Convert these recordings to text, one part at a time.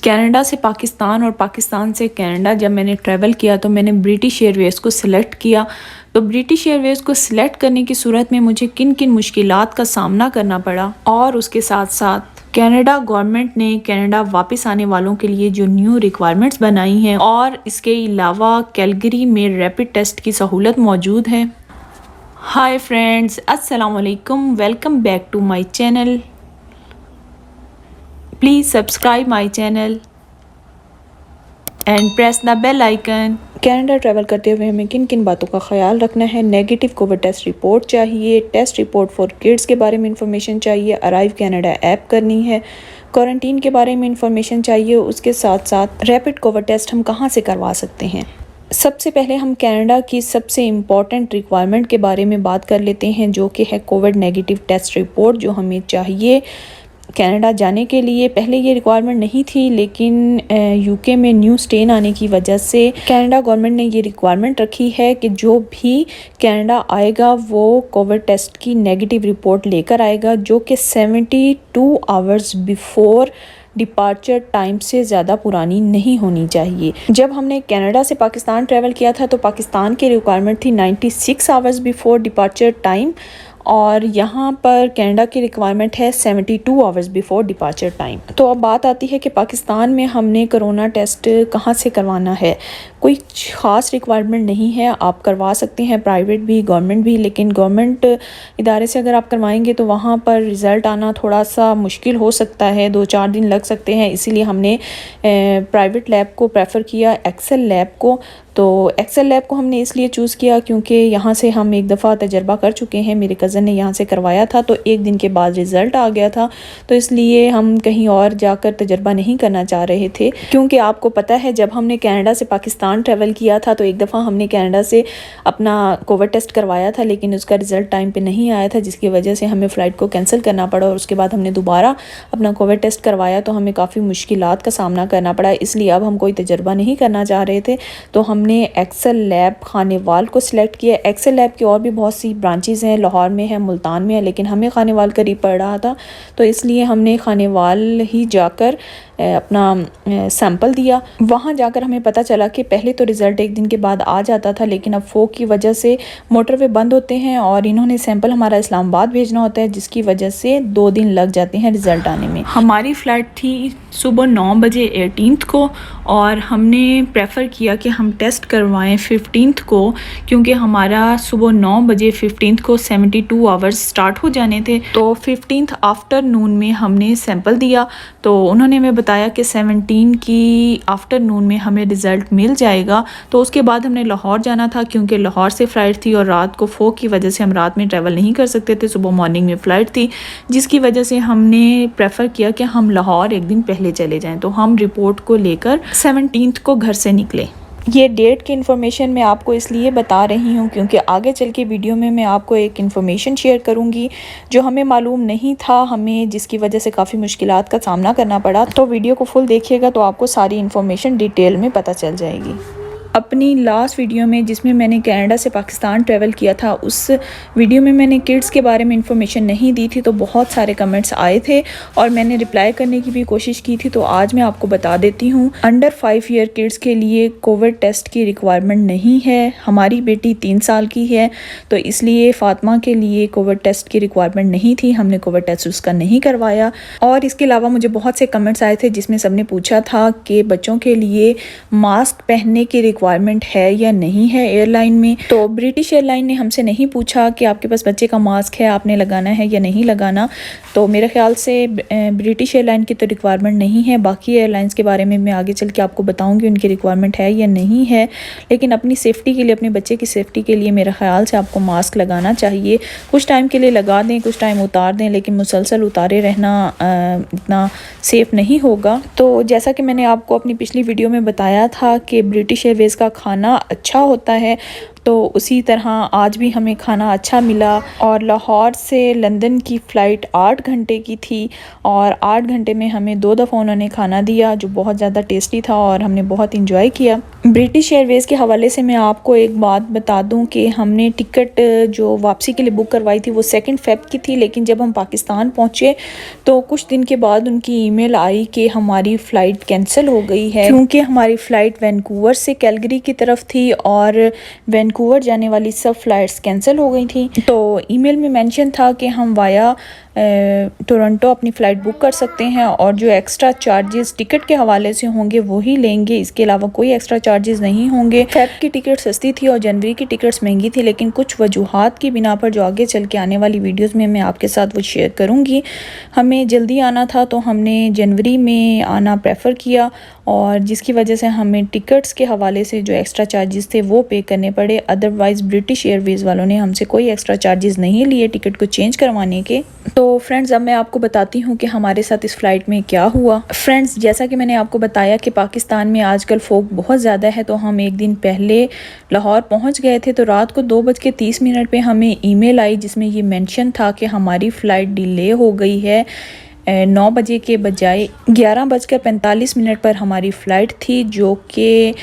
Canada से पाकिस्तान और पाकिस्तान से कनाडा जब मैंने ट्रैवल किया तो मैंने ब्रिटिश एयरवेज़ को सिलेक्ट किया। तो ब्रिटिश एयरवेज़ को सिलेक्ट करने की सूरत में मुझे किन किन मुश्किलात का सामना करना पड़ा, और उसके साथ साथ कनाडा गवर्नमेंट ने कनाडा वापस आने वालों के लिए जो न्यू रिक्वायरमेंट्स बनाई हैं, और इसके अलावा कैलगरी में रैपिड टेस्ट की सहूलत मौजूद है। हाय फ्रेंड्स, अस्सलाम वालेकुम, welcome back to my channel. Please subscribe my channel and press the bell icon. Canada travel करते हुए हमें किन किन बातों का ख्याल रखना है। नेगेटिव कोविड टेस्ट रिपोर्ट चाहिए, टेस्ट रिपोर्ट फॉर किड्स के बारे में इंफॉर्मेशन चाहिए, अराइव कनाडा ऐप करनी है, क्वारंटीन के बारे में इंफॉर्मेशन चाहिए, उसके साथ साथ रैपिड कोविड टेस्ट हम कहाँ से करवा सकते हैं। सबसे पहले हम कनाडा की सबसे इम्पॉर्टेंट रिक्वायरमेंट के बारे में बात कर लेते हैं, जो कि है कोविड नेगेटिव टेस्ट रिपोर्ट, जो हमें चाहिए कनाडा जाने के लिए। पहले ये रिक्वायरमेंट नहीं थी, लेकिन यूके में न्यू स्ट्रेन आने की वजह से कनाडा गवर्नमेंट ने ये रिक्वायरमेंट रखी है कि जो भी कनाडा आएगा वो कोविड टेस्ट की नेगेटिव रिपोर्ट लेकर आएगा, जो कि 72 आवर्स बिफोर डिपार्चर टाइम से ज़्यादा पुरानी नहीं होनी चाहिए। जब हमने कनाडा से पाकिस्तान ट्रैवल किया था तो पाकिस्तान की रिक्वायरमेंट थी 96 आवर्स बिफोर डिपार्चर टाइम, और यहाँ पर कनाडा की रिक्वायरमेंट है 72 आवर्स बिफोर डिपार्चर टाइम। तो अब बात आती है कि पाकिस्तान में हमने कोरोना टेस्ट कहाँ से करवाना है। कोई ख़ास रिक्वायरमेंट नहीं है, आप करवा सकते हैं, प्राइवेट भी गवर्नमेंट भी, लेकिन गवर्नमेंट इदारे से अगर आप करवाएंगे तो वहाँ पर रिज़ल्ट आना थोड़ा सा मुश्किल हो सकता है, 2-4 दिन लग सकते हैं। इसीलिए हमने प्राइवेट लैब को प्रेफर किया, एक्सेल लैब को। तो एक्सेल लैब को हमने इसलिए चूज़ किया क्योंकि यहाँ से हम एक दफ़ा तजर्बा कर चुके हैं, मेरे कज़न ने यहाँ से करवाया था तो एक दिन के बाद रिज़ल्ट आ गया था। तो इसलिए हम कहीं और जाकर तजर्बा नहीं करना चाह रहे थे, क्योंकि आपको पता है जब हमने कनाडा से पाकिस्तान ट्रैवल किया था तो एक दफ़ा हमने कनाडा से अपना कोविड टेस्ट करवाया था, लेकिन उसका रिज़ल्ट टाइम पर नहीं आया था, जिसकी वजह से हमें फ़्लाइट को कैंसिल करना पड़ा, और उसके बाद हमने दोबारा अपना कोविड टेस्ट करवाया तो हमें काफ़ी मुश्किलात का सामना करना पड़ा। इसलिए अब हम कोई तजर्बा नहीं करना चाह रहे थे, तो हमने एक्सेल लैब खानेवाल को सिलेक्ट किया। एक्सेल लैब की और भी बहुत सी ब्रांचेज़ हैं, लाहौर में है, मुल्तान में है, लेकिन हमें खानेवाल करीब पड़ रहा था तो इसलिए हमने खानेवाल ही जाकर अपना सैंपल दिया। वहाँ जाकर हमें पता चला कि पहले तो रिज़ल्ट एक दिन के बाद आ जाता था, लेकिन अब फोक की वजह से मोटरवे बंद होते हैं और इन्होंने सैंपल हमारा इस्लामाबाद भेजना होता है, जिसकी वजह से 2 दिन लग जाते हैं रिज़ल्ट आने में। हमारी फ़्लाइट थी सुबह 9 बजे 18 को, और हमने प्रेफर किया कि हम टेस्ट करवाएं 15 को, क्योंकि हमारा सुबह 9 बजे 15 को 72 आवर्स स्टार्ट हो जाने थे। तो 15 आफ्टरनून में हमने सैंपल दिया, तो उन्होंने हमें बताया कि 17 की आफ्टरनून में हमें रिज़ल्ट मिल जाएगा। तो उसके बाद हमने लाहौर जाना था, क्योंकि लाहौर से फ़्लाइट थी और रात को फोक की वजह से हम रात में ट्रैवल नहीं कर सकते थे, सुबह मॉर्निंग में फ़्लाइट थी, जिसकी वजह से हमने प्रेफर किया कि हम लाहौर एक दिन पहले चले जाएं। तो हम रिपोर्ट को लेकर 17 को घर से निकले। ये डेट की इन्फॉर्मेशन मैं आपको इसलिए बता रही हूँ क्योंकि आगे चल के वीडियो में मैं आपको एक इन्फॉर्मेशन शेयर करूँगी जो हमें मालूम नहीं था हमें, जिसकी वजह से काफ़ी मुश्किलात का सामना करना पड़ा। तो वीडियो को फुल देखिएगा तो आपको सारी इन्फॉर्मेशन डिटेल में पता चल जाएगी। अपनी लास्ट वीडियो में जिसमें मैंने कनाडा से पाकिस्तान ट्रैवल किया था, उस वीडियो में मैंने किड्स के बारे में इंफॉर्मेशन नहीं दी थी, तो बहुत सारे कमेंट्स आए थे और मैंने रिप्लाई करने की भी कोशिश की थी। तो आज मैं आपको बता देती हूँ, अंडर 5 ईयर किड्स के लिए कोविड टेस्ट की रिक्वायरमेंट नहीं है। हमारी बेटी 3 साल की है, तो इसलिए फ़ातिमा के लिए कोविड टेस्ट की रिक्वायरमेंट नहीं थी, हमने कोविड टेस्ट उसका नहीं करवाया। और इसके अलावा मुझे बहुत से कमेंट्स आए थे जिसमें सबने पूछा था कि बच्चों के लिए मास्क पहनने की रिक्वायरमेंट है या नहीं है एयरलाइन में। तो ब्रिटिश एयरलाइन ने हमसे नहीं पूछा कि आपके पास बच्चे का मास्क है, आपने लगाना है या नहीं लगाना। तो मेरे ख्याल से ब्रिटिश एयरलाइन की तो रिक्वायरमेंट नहीं है। बाकी एयरलाइंस के बारे में मैं आगे चल के आपको बताऊंगी उनकी रिक्वायरमेंट है या नहीं है, लेकिन अपनी सेफ्टी के लिए, अपने बच्चे की सेफ्टी के लिए मेरे ख्याल से आपको मास्क लगाना चाहिए। कुछ टाइम के लिए लगा दें, कुछ टाइम उतार दें, लेकिन मुसलसल उतारे रहना इतना सेफ़ नहीं होगा। तो जैसा कि मैंने आपको अपनी पिछली वीडियो में बताया था कि ब्रिटिश एयरवेज़ का खाना अच्छा होता है, तो उसी तरह आज भी हमें खाना अच्छा मिला। और लाहौर से लंदन की फ़्लाइट 8 घंटे की थी और 8 घंटे में हमें 2 दफ़ा उन्होंने खाना दिया जो बहुत ज़्यादा टेस्टी था और हमने बहुत इंजॉय किया। ब्रिटिश एयरवेज़ के हवाले से मैं आपको एक बात बता दूं कि हमने टिकट जो वापसी के लिए बुक करवाई थी वो 2 फ़रवरी की थी, लेकिन जब हम पाकिस्तान पहुँचे तो कुछ दिन के बाद उनकी ईमेल आई कि हमारी फ़्लाइट कैंसिल हो गई है, क्योंकि हमारी फ़्लाइट वैनकूवर से कैलगरी की तरफ थी और वैनकूवर जाने वाली सब फ़्लाइट्स कैंसिल हो गई थी। तो ईमेल में मेंशन था कि हम वाया टोरंटो अपनी फ़्लाइट बुक कर सकते हैं और जो एक्स्ट्रा चार्जेस टिकट के हवाले से होंगे वही लेंगे, इसके अलावा कोई एक्स्ट्रा चार्जेस नहीं होंगे। फ़ेब की टिकट सस्ती थी और जनवरी की टिकट्स महंगी थी, लेकिन कुछ वजूहात की बिना पर जो आगे चल के आने वाली वीडियोस में मैं आपके साथ वो शेयर करूँगी। हमें जल्दी आना था तो हमने जनवरी में आना प्रेफर किया और जिसकी वजह से हमें टिकट्स के हवाले से जो एक्स्ट्रा चार्जेस थे वो पे करने पड़े। अदरवाइज़ ब्रिटिश एयरवेज़ वालों ने हमसे कोई एक्स्ट्रा चार्जेस नहीं लिए टिकट को चेंज करवाने के। तो फ्रेंड्स अब मैं आपको बताती हूँ कि हमारे साथ इस फ़्लाइट में क्या हुआ। फ्रेंड्स जैसा कि मैंने आपको बताया कि पाकिस्तान में आजकल फ़ोग बहुत ज़्यादा है, तो हम एक दिन पहले लाहौर पहुँच गए थे। तो रात को 2:30 पे हमें ईमेल आई जिसमें ये मेंशन था कि हमारी फ़्लाइट डिले हो गई है। 9 बजे के बजाय 11:45 पर हमारी फ़्लाइट थी जो कि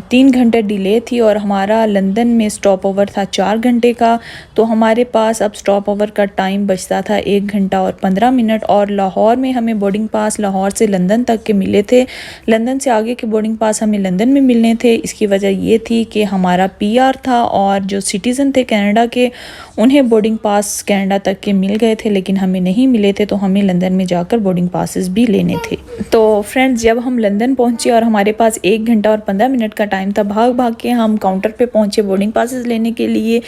3 घंटे डिले थी और हमारा लंदन में स्टॉप ओवर था 4 घंटे का। तो हमारे पास अब स्टॉप ओवर का टाइम बचता था 1 घंटा और 15 मिनट। और लाहौर में हमें बोर्डिंग पास लाहौर से लंदन तक के मिले थे, लंदन से आगे के बोर्डिंग पास हमें लंदन में मिलने थे। इसकी वजह ये थी कि हमारा PR था और जो सिटीज़न थे कनाडा के उन्हें बोर्डिंग पास कनाडा तक के मिल गए थे, लेकिन हमें नहीं मिले थे, तो हमें लंदन में जाकर बोर्डिंग पासेस भी लेने थे। तो फ्रेंड्स जब हम लंदन पहुंचे और हमारे पास 1 घंटा और 15 मिनट का टाइम था, भाग भाग के हम काउंटर पे पहुंचे बोर्डिंग पासेस लेने के लिए।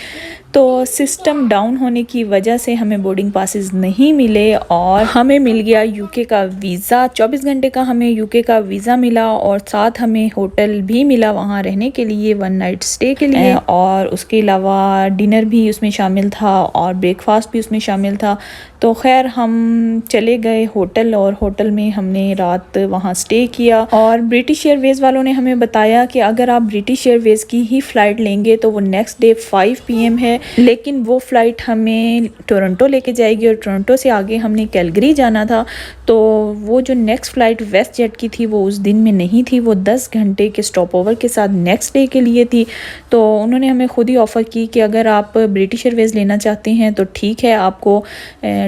तो सिस्टम डाउन होने की वजह से हमें बोर्डिंग पासेस नहीं मिले और हमें मिल गया UK का वीज़ा। 24 घंटे का हमें UK का वीज़ा मिला और साथ हमें होटल भी मिला वहाँ रहने के लिए 1 नाइट स्टे के लिए, और उसके अलावा डिनर भी उसमें शामिल था और ब्रेकफास्ट भी उसमें शामिल था। तो खैर हम चले गए होटल और होटल में हमने रात वहाँ स्टे किया। और ब्रिटिश एयरवेज़ वालों ने हमें बताया कि अगर आप ब्रिटिश एयरवेज़ की ही फ़्लाइट लेंगे तो वो नेक्स्ट डे 5 PM है, लेकिन वो फ़्लाइट हमें टोरंटो लेके जाएगी और टोरंटो से आगे हमने कैलगरी जाना था। तो वो जो नेक्स्ट फ़्लाइट वेस्ट जेट की थी वो उस दिन में नहीं थी, वो 10 घंटे के स्टॉप ओवर के साथ नेक्स्ट डे के लिए थी। तो उन्होंने हमें खुद ही ऑफ़र की कि अगर आप ब्रिटिश एयरवेज़ लेना चाहते हैं तो ठीक है, आपको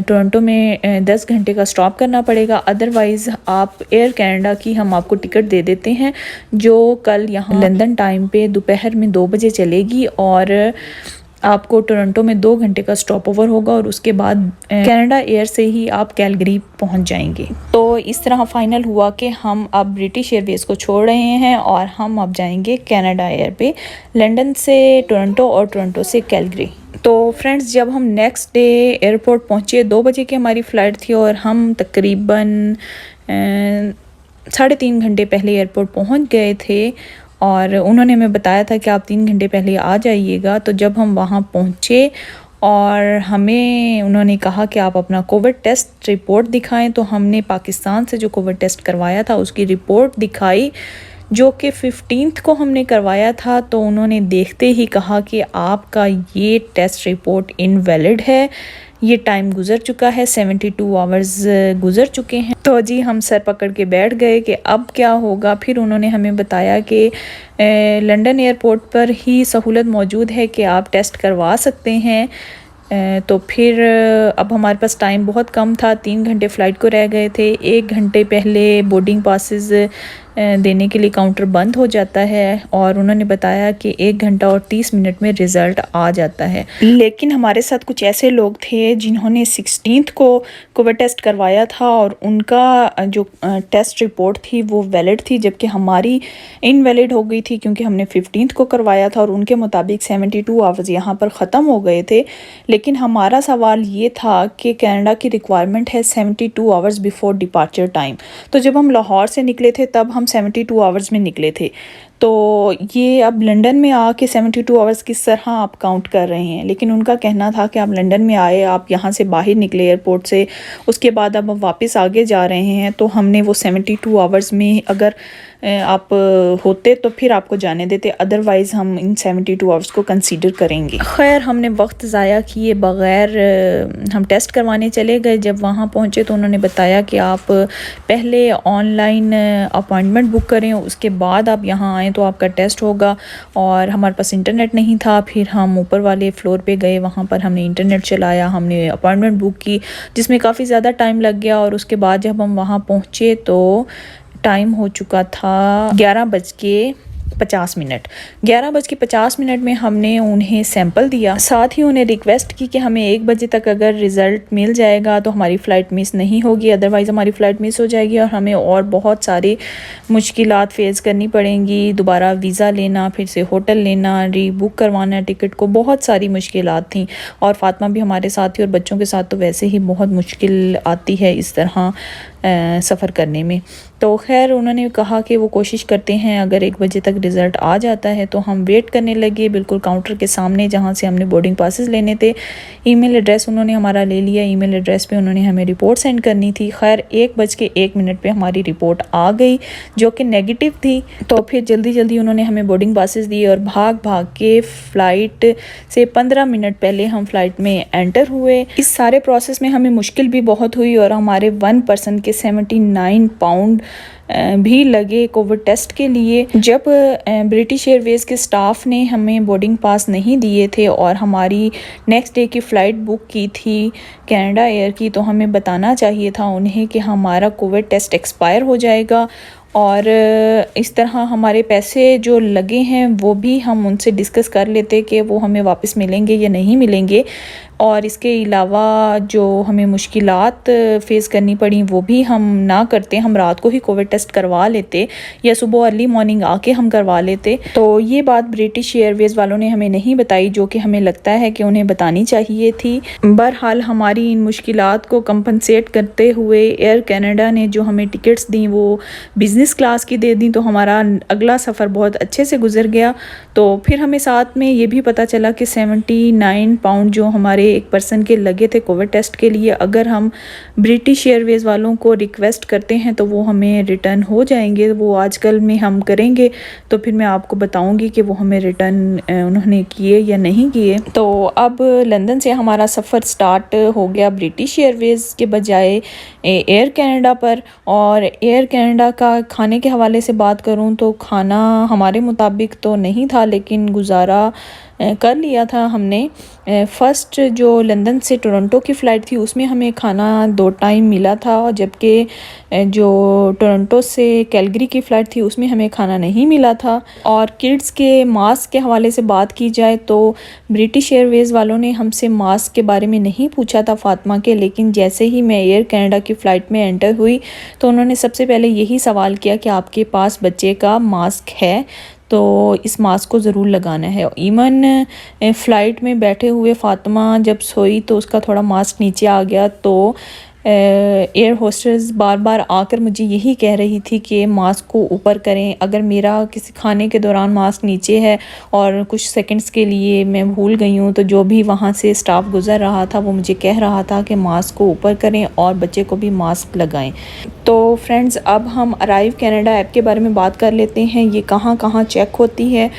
टोरंटो में 10 घंटे का स्टॉप करना पड़ेगा, अदरवाइज़ आप एयर कनाडा की हम आपको टिकट दे देते हैं जो कल यहाँ लंदन टाइम पे दोपहर में 2 बजे चलेगी और आपको टोरंटो में 2 घंटे का स्टॉप ओवर होगा और उसके बाद कनाडा एयर से ही आप कैलगरी पहुंच जाएंगे। तो इस तरह फाइनल हुआ कि हम अब ब्रिटिश एयरवेज़ को छोड़ रहे हैं और हम अब जाएंगे कनाडा एयर पे, लंदन से टोरंटो और टोरंटो से कैलगरी। तो फ्रेंड्स जब हम नेक्स्ट डे एयरपोर्ट पहुँचे 2 बजे की हमारी फ़्लाइट थी और हम तकरीबन 3.5 घंटे पहले एयरपोर्ट पहुँच गए थे और उन्होंने हमें बताया था कि आप 3 घंटे पहले आ जाइएगा। तो जब हम वहाँ पहुँचे और हमें उन्होंने कहा कि आप अपना कोविड टेस्ट रिपोर्ट दिखाएं, तो हमने पाकिस्तान से जो कोविड टेस्ट करवाया था उसकी रिपोर्ट दिखाई जो कि 15 को हमने करवाया था। तो उन्होंने देखते ही कहा कि आपका ये टेस्ट रिपोर्ट इनवैलिड है, ये टाइम गुज़र चुका है, 72 आवर्स गुज़र चुके हैं। तो जी हम सर पकड़ के बैठ गए कि अब क्या होगा। फिर उन्होंने हमें बताया कि लंदन एयरपोर्ट पर ही सहूलत मौजूद है कि आप टेस्ट करवा सकते हैं। तो फिर अब हमारे पास टाइम बहुत कम था, 3 घंटे फ़्लाइट को रह गए थे। 1 घंटे पहले बोर्डिंग पासेस देने के लिए काउंटर बंद हो जाता है और उन्होंने बताया कि 1 घंटा और 30 मिनट में रिज़ल्ट आ जाता है। लेकिन हमारे साथ कुछ ऐसे लोग थे जिन्होंने 16 को कोविड टेस्ट करवाया था और उनका जो टेस्ट रिपोर्ट थी वो वैलिड थी, जबकि हमारी इनवैलिड हो गई थी क्योंकि हमने 15 को करवाया था और उनके मुताबिक 72 आवर्स यहाँ पर ख़त्म हो गए थे। लेकिन हमारा सवाल ये था कि कनाडा की रिक्वायरमेंट है 72 आवर्स बिफोर डिपार्चर टाइम। तो जब हम लाहौर से निकले थे तब हम 72 आवर्स में निकले थे। तो तो ये अब लंदन में आके 72 आवर्स किस तरह आप काउंट कर रहे हैं, लेकिन उनका कहना था कि आप लंदन में आए, आप यहाँ से बाहर निकले एयरपोर्ट से, उसके बाद अब वापस आगे जा रहे हैं, तो हमने वो 72 आवर्स में अगर आप होते तो फिर आपको जाने देते, अदरवाइज़ हम इन 72 आवर्स को कंसीडर करेंगे। खैर हमने वक्त ज़ाया किए बग़ैर हम टेस्ट करवाने चले गए। जब वहाँ पहुँचे तो उन्होंने बताया कि आप पहले ऑनलाइन अपॉइंटमेंट बुक करें, उसके बाद आप यहाँ आएँ तो आपका टेस्ट होगा। और हमारे पास इंटरनेट नहीं था, फिर हम ऊपर वाले फ्लोर पे गए, वहाँ पर हमने इंटरनेट चलाया, हमने अपॉइंटमेंट बुक की, जिसमें काफ़ी ज़्यादा टाइम लग गया। और उसके बाद जब हम वहाँ पहुँचे तो टाइम हो चुका था 11:50। 11:50 में हमने उन्हें सैंपल दिया, साथ ही उन्हें रिक्वेस्ट की कि हमें 1 बजे तक अगर रिज़ल्ट मिल जाएगा तो हमारी फ़्लाइट मिस नहीं होगी, अदरवाइज़ हमारी फ़्लाइट मिस हो जाएगी और हमें और बहुत सारी मुश्किलात फ़ेस करनी पड़ेंगी। दोबारा वीज़ा लेना, फिर से होटल लेना, रीबुक करवाना टिकट को, बहुत सारी मुश्किलात थी। और फ़ातिमा भी हमारे साथ थी और बच्चों के साथ तो वैसे ही बहुत मुश्किल आती है इस तरह सफ़र करने में। तो खैर उन्होंने कहा कि वो कोशिश करते हैं अगर 1 बजे तक रिज़ल्ट आ जाता है। तो हम वेट करने लगे बिल्कुल काउंटर के सामने जहाँ से हमने बोर्डिंग पासेस लेने थे। ईमेल एड्रेस उन्होंने हमारा ले लिया, ईमेल एड्रेस पे उन्होंने हमें रिपोर्ट सेंड करनी थी। खैर 1:01 पे हमारी रिपोर्ट आ गई जो कि नेगेटिव थी। तो फिर जल्दी जल्दी उन्होंने हमें बोर्डिंग पासेस दिए और भाग भाग के फ़्लाइट से 15 मिनट पहले हम फ़्लाइट में एंटर हुए। इस सारे प्रोसेस में हमें मुश्किल भी बहुत हुई और हमारे 1 पर्सन के 79 पाउंड भी लगे कोविड टेस्ट के लिए। जब ब्रिटिश एयरवेज़ के स्टाफ ने हमें बोर्डिंग पास नहीं दिए थे और हमारी नेक्स्ट डे की फ़्लाइट बुक की थी कनाडा एयर की, तो हमें बताना चाहिए था उन्हें कि हमारा कोविड टेस्ट एक्सपायर हो जाएगा और इस तरह हमारे पैसे जो लगे हैं वो भी हम उनसे डिस्कस कर लेते कि वो हमें वापस मिलेंगे या नहीं मिलेंगे। और इसके अलावा जो हमें मुश्किलात फ़ेस करनी पड़ी वो भी हम ना करते, हम रात को ही कोविड टेस्ट करवा लेते या सुबह अर्ली मॉर्निंग आके हम करवा लेते। तो ये बात ब्रिटिश एयरवेज़ वालों ने हमें नहीं बताई, जो कि हमें लगता है कि उन्हें बतानी चाहिए थी। बहरहाल हमारी इन मुश्किलात को कंपनसेट करते हुए एयर कनाडा ने जो हमें टिकट्स दी वो बिज़नेस क्लास की दे दी, तो हमारा अगला सफ़र बहुत अच्छे से गुजर गया। तो फिर हमें साथ में ये भी पता चला कि 79 पाउंड जो हमारे 1 पर्सन के लगे थे कोविड टेस्ट के लिए, अगर हम ब्रिटिश एयरवेज़ वालों को रिक्वेस्ट करते हैं तो वो हमें रिटर्न हो जाएंगे। वो आजकल में हम करेंगे तो फिर मैं आपको बताऊंगी कि वो हमें रिटर्न उन्होंने किए या नहीं किए। तो अब लंदन से हमारा सफ़र स्टार्ट हो गया ब्रिटिश एयरवेज़ के बजाय एयर कनाडा पर। और एयर कनाडा का खाने के हवाले से बात करूं तो खाना हमारे मुताबिक तो नहीं था, लेकिन गुजारा कर लिया था हमने। फ़र्स्ट जो लंदन से टोरंटो की फ़्लाइट थी उसमें हमें खाना 2 टाइम मिला था, जबकि जो टोरंटो से कैलगरी की फ़्लाइट थी उसमें हमें खाना नहीं मिला था। और किड्स के मास्क के हवाले से बात की जाए तो ब्रिटिश एयरवेज़ वालों ने हमसे मास्क के बारे में नहीं पूछा था फ़ातिमा के, लेकिन जैसे ही मैं एयर कनाडा की फ़्लाइट में एंटर हुई तो उन्होंने सबसे पहले यही सवाल किया कि आपके पास बच्चे का मास्क है, तो इस मास्क को ज़रूर लगाना है। इवन फ़्लाइट में बैठे हुए फ़ातिमा जब सोई तो उसका थोड़ा मास्क नीचे आ गया, तो एयर होस्टेस बार बार आकर मुझे यही कह रही थी कि मास्क को ऊपर करें। अगर मेरा किसी खाने के दौरान मास्क नीचे है और कुछ सेकंड्स के लिए मैं भूल गई हूँ, तो जो भी वहाँ से स्टाफ गुज़र रहा था वो मुझे कह रहा था कि मास्क को ऊपर करें और बच्चे को भी मास्क लगाएं। तो फ्रेंड्स अब हम अराइव कनाडा ऐप के बारे में बात कर लेते हैं, ये कहाँ कहाँ चेक होती है।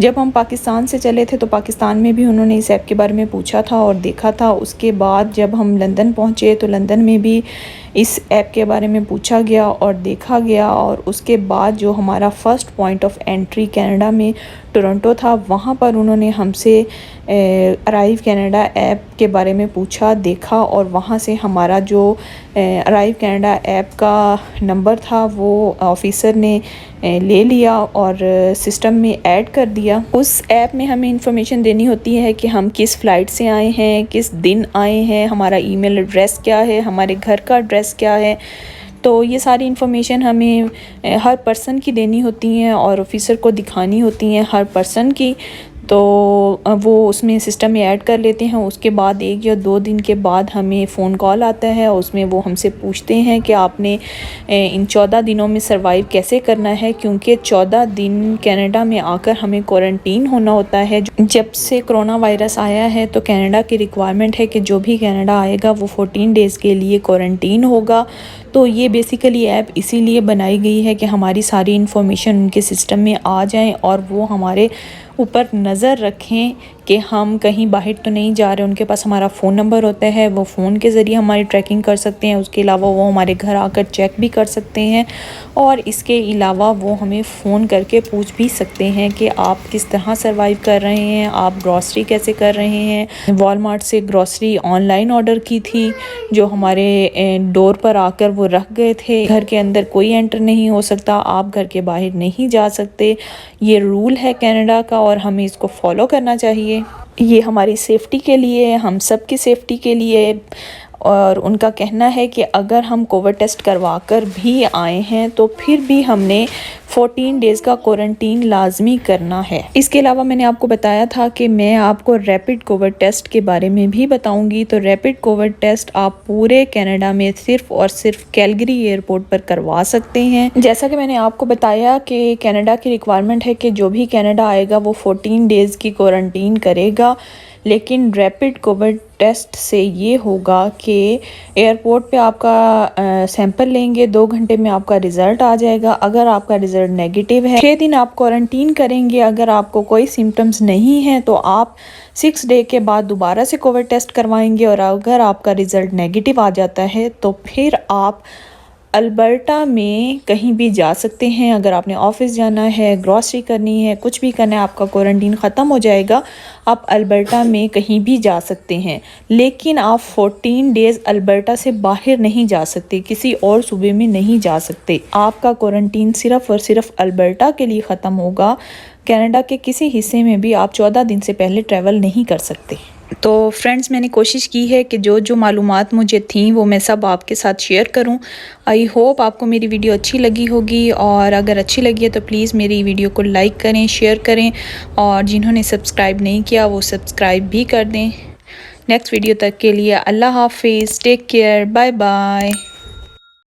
जब हम पाकिस्तान से चले थे तो पाकिस्तान में भी उन्होंने इस ऐप के बारे में पूछा था और देखा था। उसके बाद जब हम लंदन पहुँचे तो लंदन में भी इस ऐप के बारे में पूछा गया और देखा गया। और उसके बाद जो हमारा first point of entry Canada में टोरंटो था, वहाँ पर उन्होंने हमसे अराइव कनाडा ऐप के बारे में पूछा, देखा और वहाँ से हमारा जो अराइव कनाडा ऐप का नंबर था वो ऑफिसर ने ले लिया और सिस्टम में ऐड कर दिया। उस ऐप में हमें इंफॉर्मेशन देनी होती है कि हम किस फ़्लाइट से आए हैं, किस दिन आए हैं, हमारा ईमेल एड्रेस क्या है, हमारे घर का एड्रेस क्या है। तो ये सारी इन्फॉर्मेशन हमें हर पर्सन की देनी होती हैं और ऑफिसर को दिखानी होती हैं हर पर्सन की। तो वो उसमें सिस्टम में ऐड कर लेते हैं। उसके बाद 1 या 2 दिन के बाद हमें फ़ोन कॉल आता है, उसमें वो हमसे पूछते हैं कि आपने इन 14 दिनों में सर्वाइव कैसे करना है, क्योंकि 14 दिन कनाडा में आकर हमें क्वारंटीन होना होता है। जब से कोरोना वायरस आया है तो कनाडा की रिक्वायरमेंट है कि जो भी कनाडा आएगा वो 14 डेज़ के लिए क्वारंटीन होगा। तो ये बेसिकली ऐप इसीलिए बनाई गई है कि हमारी सारी इन्फॉर्मेशन उनके सिस्टम में आ जाएं और वो हमारे ऊपर नज़र रखें कि हम कहीं बाहर तो नहीं जा रहे। उनके पास हमारा फ़ोन नंबर होता है, वो फ़ोन के ज़रिए हमारी ट्रैकिंग कर सकते हैं। उसके अलावा वो हमारे घर आकर चेक भी कर सकते हैं और इसके अलावा वो हमें फ़ोन करके पूछ भी सकते हैं कि आप किस तरह सर्वाइव कर रहे हैं, आप ग्रॉसरी कैसे कर रहे हैं। वॉलमार्ट से ग्रॉसरी ऑनलाइन ऑर्डर की थी, जो हमारे डोर पर आकर वो रख गए थे। घर के अंदर कोई एंटर नहीं हो सकता, आप घर के बाहर नहीं जा सकते। ये रूल है कनाडा का और हमें इसको फॉलो करना चाहिए। ये हमारी सेफ़्टी के लिए, हम सब की सेफ़्टी के लिए। और उनका कहना है कि अगर हम कोविड टेस्ट करवा कर भी आए हैं तो फिर भी हमने 14 डेज़ का क्वारंटीन लाजमी करना है। इसके अलावा मैंने आपको बताया था कि मैं आपको रैपिड कोविड टेस्ट के बारे में भी बताऊंगी। तो रैपिड कोविड टेस्ट आप पूरे कनाडा में सिर्फ और सिर्फ कैलगरी एयरपोर्ट पर करवा सकते हैं। जैसा कि मैंने आपको बताया कि कनाडा की रिक्वायरमेंट है कि जो भी कनाडा आएगा वो 14 डेज़ की क्वारंटीन करेगा। लेकिन रैपिड कोविड टेस्ट से ये होगा कि एयरपोर्ट पे आपका सैंपल लेंगे, 2 घंटे में आपका रिज़ल्ट आ जाएगा। अगर आपका रिज़ल्ट नेगेटिव है, 6 दिन आप क्वारंटीन करेंगे। अगर आपको कोई सिम्टम्स नहीं हैं तो आप 6 डे के बाद दोबारा से कोविड टेस्ट करवाएंगे और अगर आपका रिज़ल्ट नेगेटिव आ जाता है तो फिर आप अल्बर्टा में कहीं भी जा सकते हैं। अगर आपने ऑफिस जाना है, ग्रॉसरी करनी है, कुछ भी करना है, आपका क्वारंटीन ख़त्म हो जाएगा, आप अल्बर्टा में कहीं भी जा सकते हैं। लेकिन आप 14 डेज़ अल्बर्टा से बाहर नहीं जा सकते, किसी और सूबे में नहीं जा सकते। आपका क्वारंटीन सिर्फ़ और सिर्फ अल्बर्टा के लिए ख़त्म होगा। कनाडा के किसी हिस्से में भी आप 14 दिन से पहले ट्रैवल नहीं कर सकते। तो फ्रेंड्स, मैंने कोशिश की है कि जो जो मालूमात मुझे थी वो मैं सब आपके साथ शेयर करूं। आई होप आपको मेरी वीडियो अच्छी लगी होगी, और अगर अच्छी लगी है तो प्लीज़ मेरी वीडियो को लाइक करें, शेयर करें, और जिन्होंने सब्सक्राइब नहीं किया वो सब्सक्राइब भी कर दें। नेक्स्ट वीडियो तक के लिए अल्लाह हाफिज़, टेक केयर, बाय बाय।